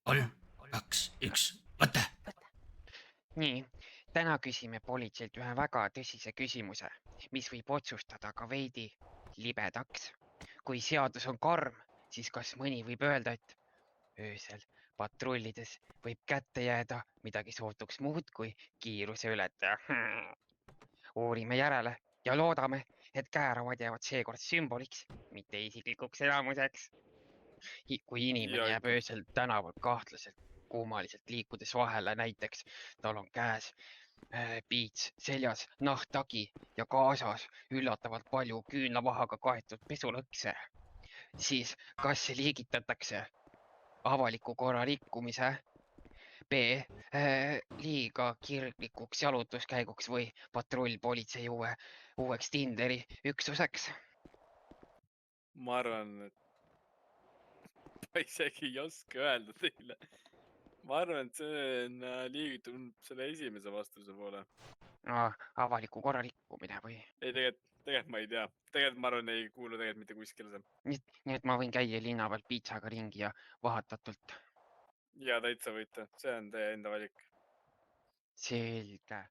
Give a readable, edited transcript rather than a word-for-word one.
3, 2, 1, võta! Nii, täna küsime politseilt ühe väga tõsise küsimuse, mis võib otsustada ka veidi libedaks. Kui seadus on karm, siis kas mõni võib öelda, et öösel patrullides võib kätte jääda midagi sootuks muud kui kiiruse ületaja. Uurime järele ja loodame, et käärauad jäävad seekord sümboliks, mitte isiklikuks elamuseks. Kui inimene Ja jääb ikka. öösel tänaval kahtlaselt kummaliselt liikudes vahele, näiteks tal on käes piits, seljas nahktagi ja kaasas üllatavalt palju küünlavahaga kaetud pesulõkse, siis kas see liigitatakse avaliku korra rikkumise, B liiga kirglikuks jalutuskäiguks või patrullpolitsei uueks Tinderi üksuseks? Ma arvan, et ma isegi ei oska öelda teile. Ma arvan, et see on liigitunud selle esimese vastuse poole. Avaliku korra rikkumine või? Ei, tegelikult ma ei tea. Tegelikult ma arvan, ei kuulu tegelikult mitte kuskile see. Nii et ma võin käia linna peal piitsaga ringi ja vahatatult. Ja täitsa võite. See on teie enda valik. Selge.